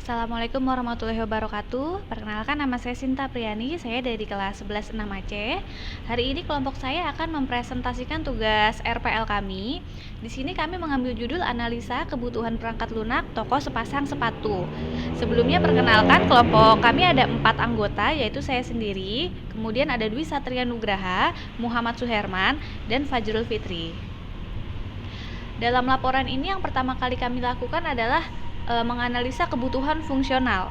Assalamualaikum warahmatullahi wabarakatuh. Perkenalkan, nama saya Sinta Priani, saya dari kelas 11 6 Aceh. Hari ini kelompok saya akan mempresentasikan tugas RPL kami. Di sini kami mengambil judul analisa kebutuhan perangkat lunak toko sepasang sepatu. Sebelumnya perkenalkan, kelompok kami ada 4 anggota, yaitu saya sendiri, kemudian ada Dwi Satria Nugraha, Muhammad Suherman, dan Fajrul Fitri. Dalam laporan ini yang pertama kali kami lakukan adalah menganalisa kebutuhan fungsional.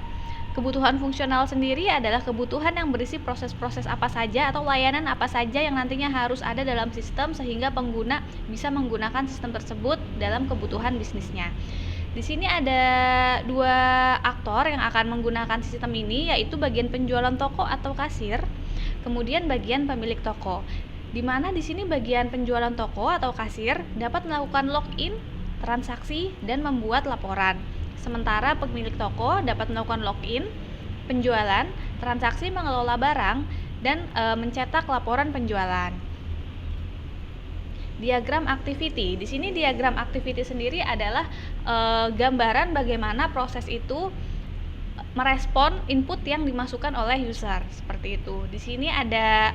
Kebutuhan fungsional sendiri adalah kebutuhan yang berisi proses-proses apa saja atau layanan apa saja yang nantinya harus ada dalam sistem sehingga pengguna bisa menggunakan sistem tersebut dalam kebutuhan bisnisnya. Di sini ada 2 aktor yang akan menggunakan sistem ini, yaitu bagian penjualan toko atau kasir, kemudian bagian pemilik toko. Di mana di sini bagian penjualan toko atau kasir dapat melakukan login, transaksi, dan membuat laporan. Sementara pemilik toko dapat melakukan login, penjualan, transaksi, mengelola barang, dan mencetak laporan penjualan. Diagram activity. Di sini diagram activity sendiri adalah gambaran bagaimana proses itu merespon input yang dimasukkan oleh user, seperti itu. Di sini ada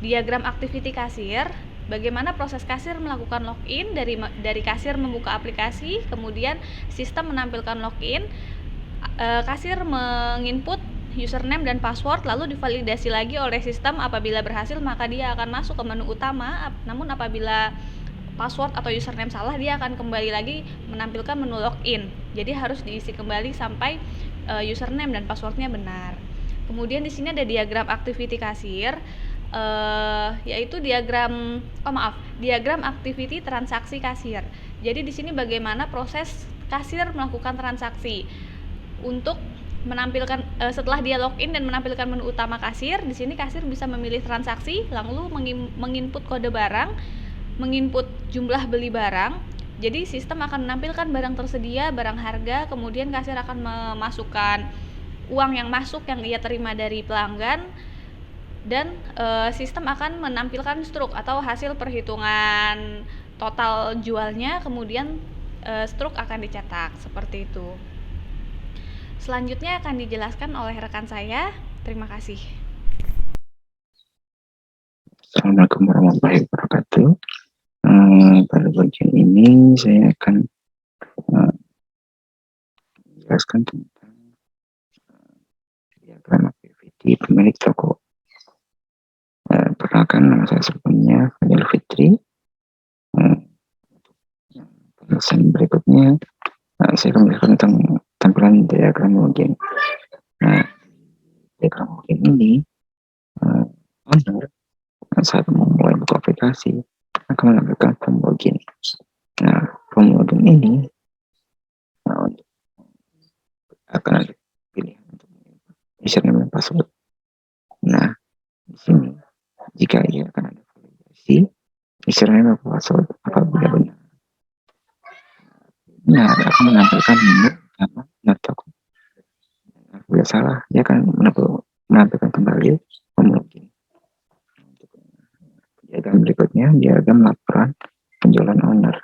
diagram activity kasir. Bagaimana proses kasir melakukan login, dari kasir membuka aplikasi, kemudian sistem menampilkan login, kasir menginput username dan password, lalu divalidasi lagi oleh sistem. Apabila berhasil maka dia akan masuk ke menu utama, namun apabila password atau username salah, dia akan kembali lagi menampilkan menu login. Jadi harus diisi kembali sampai username dan passwordnya benar. Kemudian di sini ada diagram activity kasir, yaitu diagram activity transaksi kasir. Jadi di sini bagaimana proses kasir melakukan transaksi untuk menampilkan setelah dia login dan menampilkan menu utama kasir. Di sini kasir bisa memilih transaksi, lalu menginput kode barang, menginput jumlah beli barang. Jadi sistem akan menampilkan barang tersedia, barang harga, kemudian kasir akan memasukkan uang yang masuk yang ia terima dari pelanggan, dan sistem akan menampilkan struk atau hasil perhitungan total jualnya, kemudian struk akan dicetak, seperti itu. Selanjutnya akan dijelaskan oleh rekan saya. Terima kasih. Assalamualaikum warahmatullahi wabarakatuh. Pada bagian ini saya akan menjelaskan tentang diagram activity pemilik toko. Perkenalkan, nama saya sebelumnya Fajrul Fitri. Penjelasan berikutnya saya akan menjelaskan tentang tampilan diagram login. Diagram login ini owner saat memulai buka aplikasi akan menampilkan form login. Form login ini akan ada pilihan untuk username dan password. Di sini jika ia akan ada validasi username atau password apabila benar. Akan menampilkan menu utama toko. Apabila salah, dia akan menampilkan kembali form login. Diagram berikutnya, diagram laporan penjualan owner.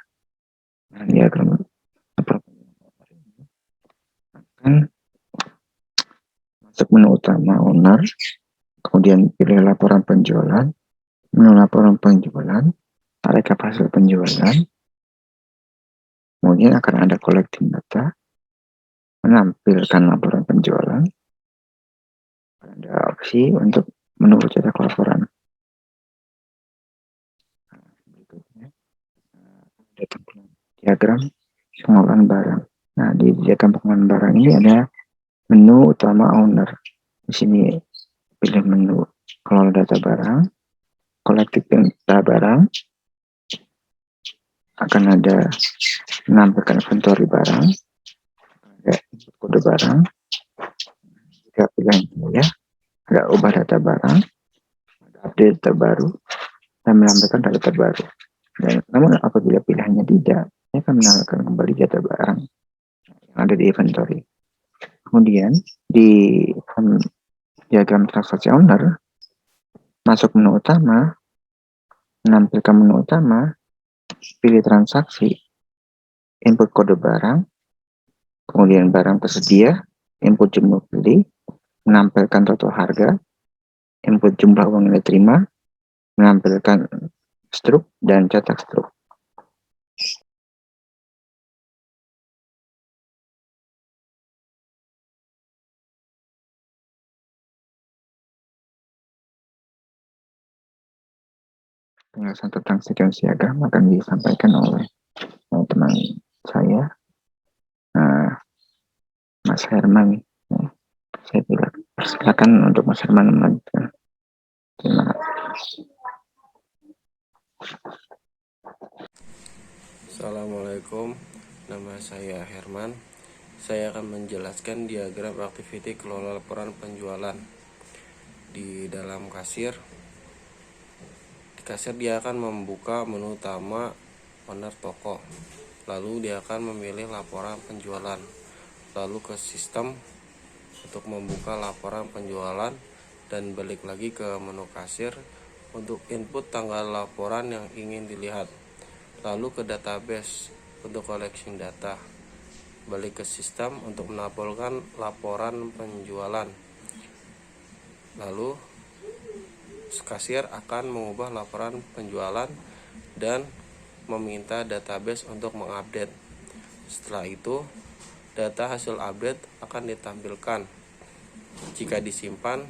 Diagram laporan penjualan owner ini akan masuk menu utama owner, kemudian pilih laporan penjualan, menu laporan penjualan, rekap hasil penjualan, kemudian akan ada collecting data, menampilkan laporan penjualan, ada opsi untuk menunggu cetak laporan. Berikutnya ada tampilan diagram pengolahan barang. Di diagram pengolahan barang ini ada menu utama owner. Di sini pilih menu kelola data barang, collecting data barang, akan ada menampilkan inventory barang, ada input kode barang, jika pilihan ya, ada ubah data barang, ada update data baru, dan menampilkan data terbaru. Namun apabila pilihannya tidak, dia akan menampilkan kembali data barang yang ada di inventory. Kemudian di diagram transaksi owner, masuk menu utama, menampilkan menu utama, pilih transaksi, input kode barang, kemudian barang tersedia, input jumlah beli, menampilkan total harga, input jumlah uang yang diterima, menampilkan struk dan cetak struk. Penjelasan tentang sekuensi diagram akan disampaikan oleh teman saya, Mas Herman. Saya bilang, silakan untuk Mas Herman melanjutkan. Terima kasih. Assalamualaikum, nama saya Herman. Saya akan menjelaskan diagram activity kelola laporan penjualan. Di dalam kasir, dia akan membuka menu utama owner toko. Lalu dia akan memilih laporan penjualan. Lalu ke sistem untuk membuka laporan penjualan dan balik lagi ke menu kasir untuk input tanggal laporan yang ingin dilihat. Lalu ke database untuk collection data. Balik ke sistem untuk menampilkan laporan penjualan. Lalu kasir akan mengubah laporan penjualan dan meminta database untuk mengupdate. Setelah itu, data hasil update akan ditampilkan. Jika disimpan,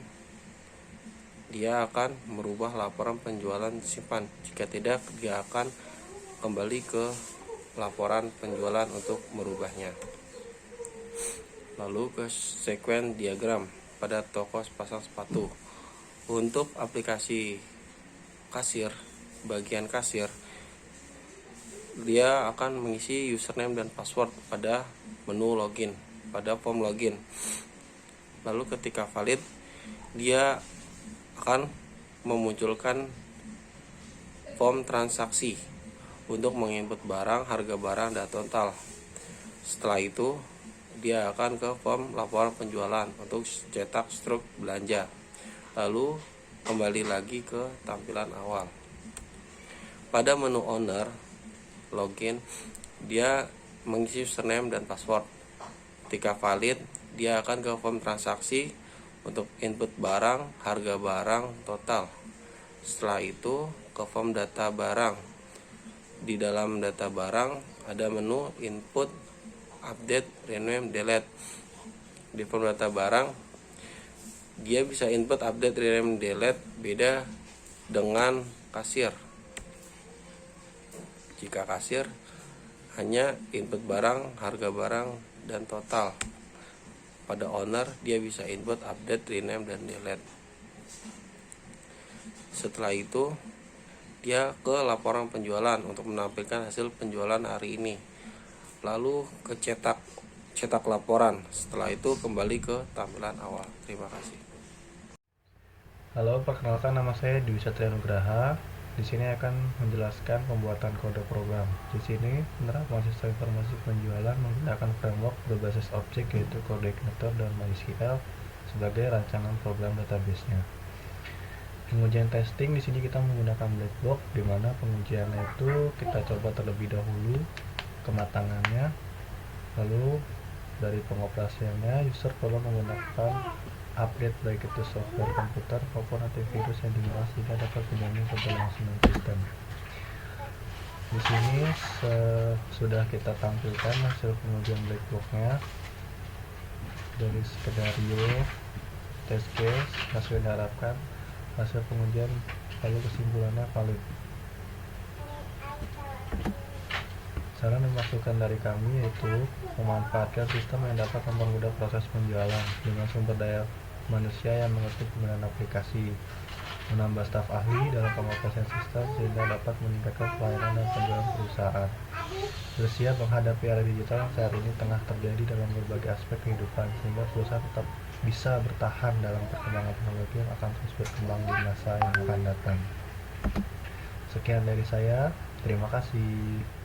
dia akan merubah laporan penjualan disimpan. Jika tidak, dia akan kembali ke laporan penjualan untuk merubahnya. Lalu ke sekuen diagram pada toko sepasang sepatu. Untuk aplikasi kasir, bagian kasir, dia akan mengisi username dan password pada menu login, pada form login. Lalu ketika valid, dia akan memunculkan form transaksi untuk menginput barang, harga barang, dan total. Setelah itu, dia akan ke form laporan penjualan untuk cetak struk belanja. Lalu kembali lagi ke tampilan awal. Pada menu owner, login, dia mengisi username dan password. Ketika valid, dia akan ke form transaksi untuk input barang, harga barang, total. Setelah itu, ke form data barang. Di dalam data barang ada menu input, update, rename, delete. Di form data barang dia bisa input, update, rename, delete, beda dengan kasir. Jika kasir hanya input barang, harga barang, dan total. Pada owner dia bisa input, update, rename, dan delete. Setelah itu dia ke laporan penjualan untuk menampilkan hasil penjualan hari ini. Lalu ke cetak laporan. Setelah itu kembali ke tampilan awal. Terima kasih. Halo, perkenalkan nama saya Dwi Satria Nugraha. Di sini akan menjelaskan pembuatan kode program. Di sini penerapan sistem informasi penjualan menggunakan framework berbasis objek yaitu Codeinator dan MySQL sebagai rancangan program database-nya. Pengujian testing di sini kita menggunakan black box, di mana pengujiannya itu kita coba terlebih dahulu kematangannya. Lalu dari pengoperasiannya user perlu menggunakan update baik itu software komputer maupun antivirus yang dimana sehingga dapat menjamin keberlangsungan sistem. Di sini sudah kita tampilkan hasil pengujian black box-nya dari skenario, test case, hasil yang diharapkan, hasil pengujian, lalu kesimpulannya valid. Saran dan masukan dari kami yaitu memanfaatkan sistem yang dapat mempermudah proses penjualan dengan sumber daya manusia yang mengerti penggunaan aplikasi, menambah staf ahli dalam pengoperasian sistem sehingga dapat meningkatkan pelayanan dan penjualan perusahaan. Bersiap menghadapi era digital yang saat ini tengah terjadi dalam berbagai aspek kehidupan sehingga perusahaan tetap bisa bertahan dalam perkembangan teknologi yang akan terus berkembang di masa yang akan datang. Sekian dari saya, terima kasih.